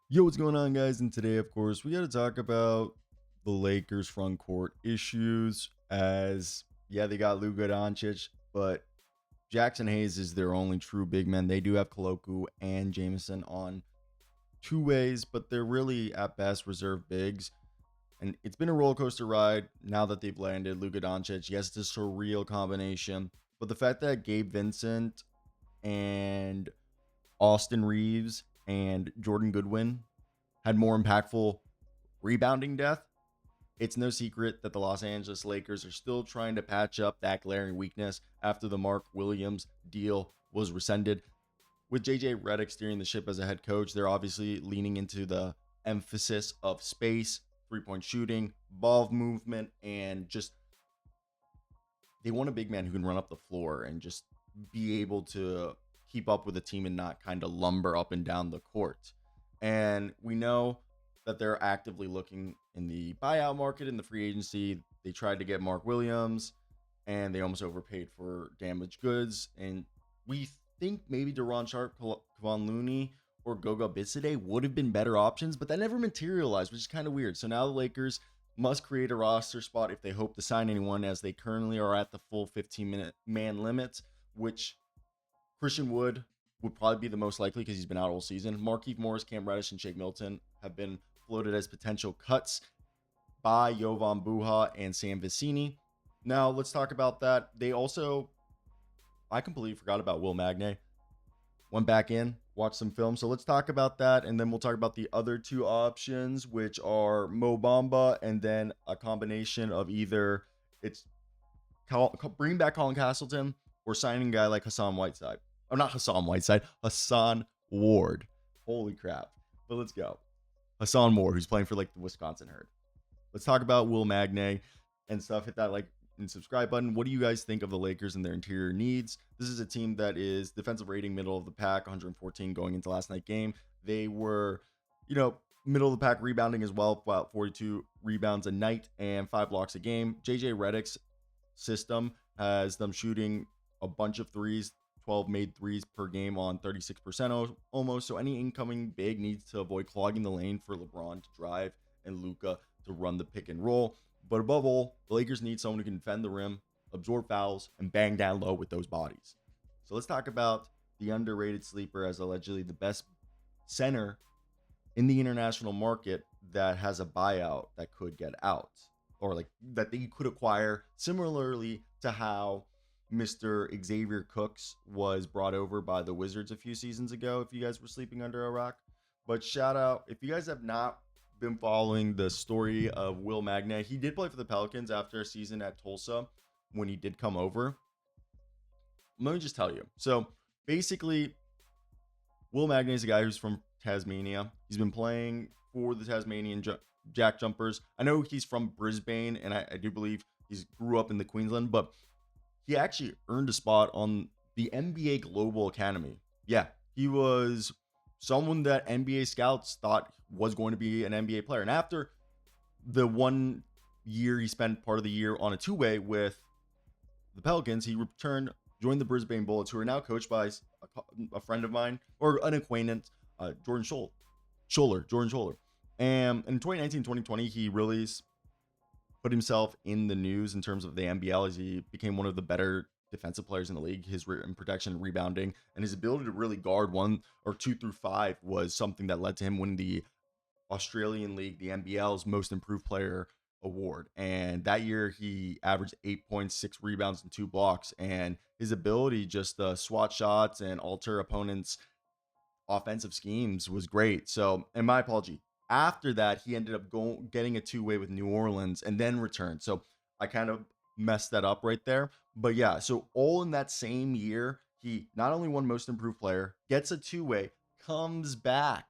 Yo, what's going on, guys? And today, of course, we got to talk about the Lakers front court issues. As yeah, they got Luka Dončić, but Jaxson Hayes is their only true big man. They do have Koloku and Jameson on two ways, but they're really at best reserve bigs. And it's been a roller coaster ride now that they've landed Luka Dončić. Yes, it's a surreal combination, but the fact that Gabe Vincent and Austin Reeves and Jordan Goodwin had more impactful rebounding depth, it's no secret that the Los Angeles Lakers are still trying to patch up that glaring weakness after the Mark Williams deal was rescinded. With JJ Redick steering the ship as a head coach, they're obviously leaning into the emphasis of space, three-point shooting, ball movement, and just they want a big man who can run up the floor and just be able to keep up with the team and not kind of lumber up and down the court. And we know that they're actively looking in the buyout market in the free agency. They tried to get Mark Williams and they almost overpaid for damaged goods. And we think maybe Deron Sharp, Kevon Looney, or Goga Bitadze would have been better options, but that never materialized, which is kind of weird. So now the Lakers must create a roster spot if they hope to sign anyone, as they currently are at the full 15-minute man limit, which Christian would probably be the most likely because he's been out all season. Markieff Morris, Cam Reddish, and Shake Milton have been floated as potential cuts by Jovan Buha and Sam Vecini. Now, let's talk about that. I completely forgot about Will Magnay. Went back in, watched some film. So let's talk about that. And then we'll talk about the other two options, which are Mo Bamba and then a combination of either it's bringing back Colin Castleton or signing a guy like Hassan Whiteside. Or not Hassan Whiteside, Hason Ward. Holy crap. But let's go. Hason Ward, who's playing for like the Wisconsin Herd. Let's talk about Will Magnay and stuff. Hit that like and subscribe button. What do you guys think of the Lakers and their interior needs? This is a team that is defensive rating middle of the pack, 114 going into last night's game. They were, middle of the pack rebounding as well, about 42 rebounds a night and 5 blocks a game. JJ Redick's system has them shooting a bunch of threes, 12 made threes per game on 36% almost. So any incoming big needs to avoid clogging the lane for LeBron to drive and Luka to run the pick and roll. But above all, the Lakers need someone who can defend the rim, absorb fouls, and bang down low with those bodies. So let's talk about the underrated sleeper as allegedly the best center in the international market that has a buyout that could get out, or like that they could acquire, similarly to how Mr. Xavier Cooks was brought over by the Wizards a few seasons ago, if you guys were sleeping under a rock. But shout out, if you guys have not been following the story of Will Magnay, he did play for the Pelicans after a season at Tulsa when he did come over. Let me just tell you. So basically, Will Magnay is a guy who's from Tasmania. He's been playing for the Tasmanian Jack Jumpers. I know he's from Brisbane, and I do believe he grew up in the Queensland, but he actually earned a spot on the NBA Global Academy. Yeah, he was someone that NBA scouts thought was going to be an NBA player. And after the 1 year he spent part of the year on a two-way with the Pelicans, he returned, joined the Brisbane Bullets, who are now coached by a friend of mine, or an acquaintance, Jordan Scholler. And in 2019-2020, he really put himself in the news in terms of the NBL as he became one of the better defensive players in the league. His protection, rebounding, and his ability to really guard 1 or 2 through 5 was something that led to him winning the Australian League, the NBL's Most Improved Player award. And that year he averaged 8.6 rebounds and 2 blocks. And his ability just to swat shots and alter opponents' offensive schemes was great. So, and my apology. After that, he ended up getting a two-way with New Orleans and then returned. So I kind of messed that up right there. But yeah, so all in that same year, he not only won Most Improved Player, gets a two-way, comes back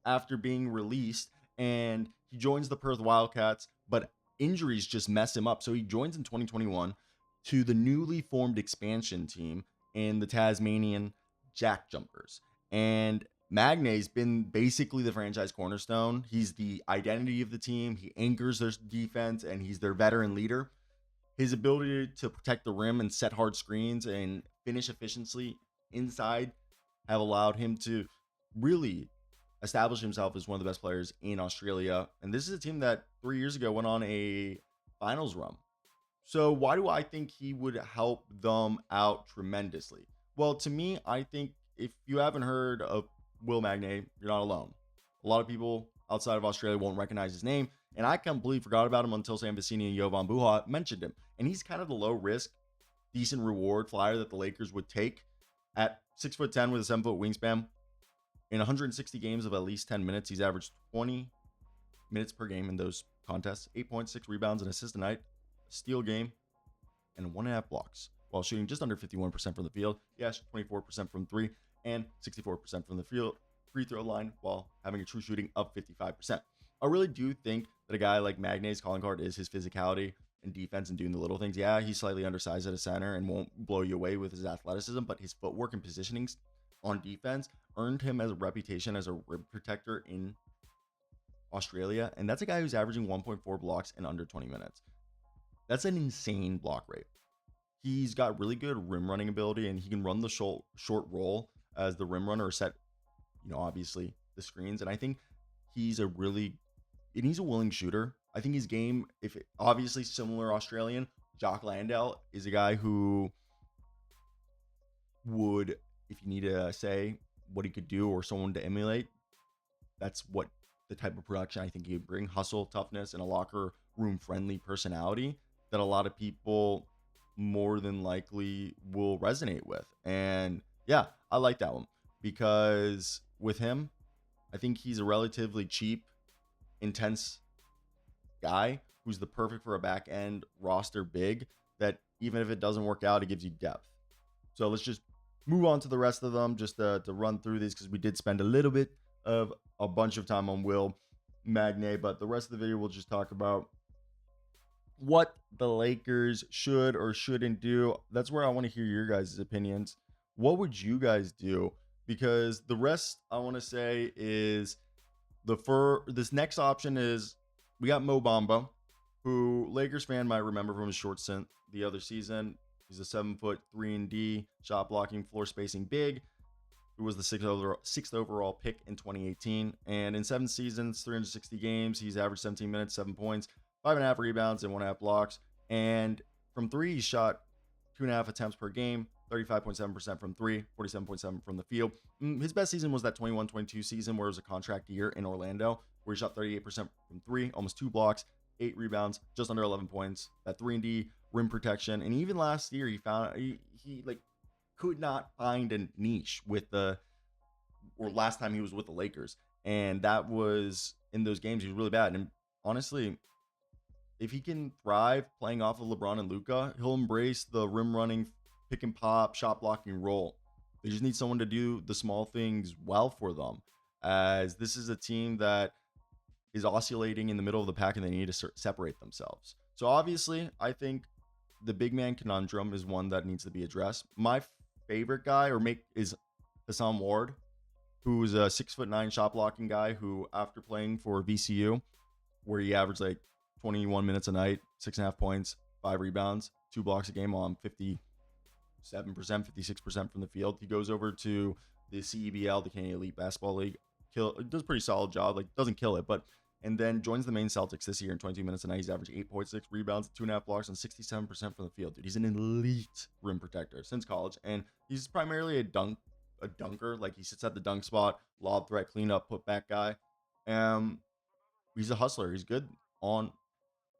after being released, and he joins the Perth Wildcats, but injuries just mess him up. So he joins in 2021 to the newly formed expansion team in the Tasmanian Jack Jumpers. And Magnay's been basically the franchise cornerstone. He's the identity of the team. He anchors their defense, and he's their veteran leader. His ability to protect the rim and set hard screens and finish efficiently inside have allowed him to really established himself as one of the best players in Australia. And this is a team that 3 years ago went on a finals run. So why do I think he would help them out tremendously? Well, to me, I think if you haven't heard of Will Magnay, you're not alone. A lot of people outside of Australia won't recognize his name, and I completely forgot about him until Sam Vecini and Jovan Buha mentioned him. And he's kind of the low risk, decent reward flyer that the Lakers would take at 6'10" with a 7-foot wingspan. In 160 games of at least 10 minutes, he's averaged 20 minutes per game in those contests, 8.6 rebounds and assists a night, a steal game, and 1.5 blocks, while shooting just under 51% from the field. Yes, 24% from three, and 64% from the field free throw line, while having a true shooting of 55%. I really do think that a guy like Magnay's calling card is his physicality and defense and doing the little things. Yeah, he's slightly undersized at a center and won't blow you away with his athleticism, but his footwork and positioning on defense earned him as a reputation as a rim protector in Australia. And that's a guy who's averaging 1.4 blocks in under 20 minutes. That's an insane block rate. He's got really good rim running ability, and he can run the short roll as the rim runner or set, obviously the screens. And I think he's a willing shooter. I think his game, obviously similar Australian, Jock Landale is a guy who would, if you need to say what he could do or someone to emulate, that's what the type of production I think he would bring. Hustle, toughness, and a locker room friendly personality that a lot of people more than likely will resonate with. And yeah, I like that one because with him, I think he's a relatively cheap, intense guy who's the perfect for a back end roster big that even if it doesn't work out, it gives you depth. So let's just move on to the rest of them just to run through these because we did spend a little bit of a bunch of time on Will Magnay, but the rest of the video we'll just talk about what the Lakers should or shouldn't do. That's where I want to hear your guys' opinions. What would you guys do? Because the rest I want to say is this next option is we got Mo Bamba, who Lakers fan might remember from his short stint the other season. He's a 7-foot 3-and-D shot blocking, floor spacing big, who was the sixth overall pick in 2018. And in 7 seasons, 360 games, he's averaged 17 minutes, 7 points, 5.5 rebounds, and 1.5 blocks. And from three, he shot 2.5 attempts per game, 35.7% from three, 47.7% from the field. His best season was that 21-22 season where it was a contract year in Orlando, where he shot 38% from three, almost 2 blocks, 8 rebounds, just under 11 points, that 3-and-D rim protection. And even last year, he found he could not find a niche last time he was with the Lakers. And that was in those games, he was really bad. And honestly, if he can thrive playing off of LeBron and Luka, he'll embrace the rim running, pick and pop, shot blocking role. They just need someone to do the small things well for them, as this is a team that is oscillating in the middle of the pack and they need to separate themselves. So obviously, I think the big man conundrum is one that needs to be addressed. My favorite guy is Hason Ward, who's a 6'9" shot blocking guy who, after playing for VCU, where he averaged like 21 minutes a night, 6.5 points, 5 rebounds, 2 blocks a game on 57%, 56% from the field. He goes over to the CEBL, the Canadian Elite Basketball League, does a pretty solid job, doesn't kill it, and then joins the Maine Celtics this year in 22 minutes a night. He's averaged 8.6 rebounds, 2.5 blocks, and 67% from the field. Dude, he's an elite rim protector since college, and he's primarily a dunker. Like, he sits at the dunk spot, lob threat, cleanup, putback guy. He's a hustler. He's good on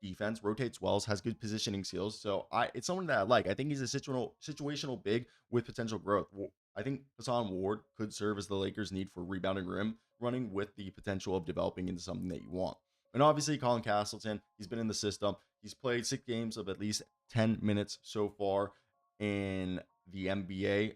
defense, rotates well, has good positioning skills. So it's someone that I like. I think he's a situational big with potential growth. I think Hason Ward could serve as the Lakers' need for rebounding rim running with the potential of developing into something that you want. And obviously, Colin Castleton, he's been in the system. He's played 6 games of at least 10 minutes so far in the NBA.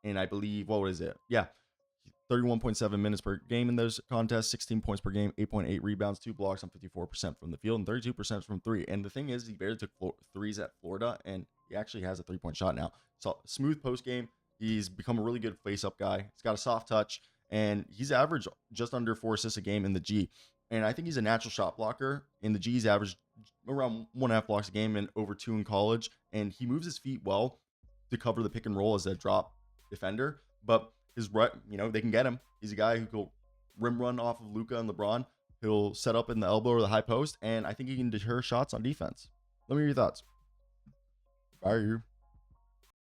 And I believe, 31.7 minutes per game in those contests, 16 points per game, 8.8 rebounds, 2 blocks on 54% from the field, and 32% from three. And the thing is, he barely took threes at Florida, and he actually has a 3-point shot now. So smooth post game. He's become a really good face-up guy. He's got a soft touch, and he's averaged just under 4 assists a game in the G. And I think he's a natural shot blocker. In the G, he's averaged around 1.5 blocks a game and over 2 in college. And he moves his feet well to cover the pick and roll as a drop defender. But they can get him. He's a guy who will rim run off of Luka and LeBron. He'll set up in the elbow or the high post, and I think he can deter shots on defense. Let me hear your thoughts. Fire you.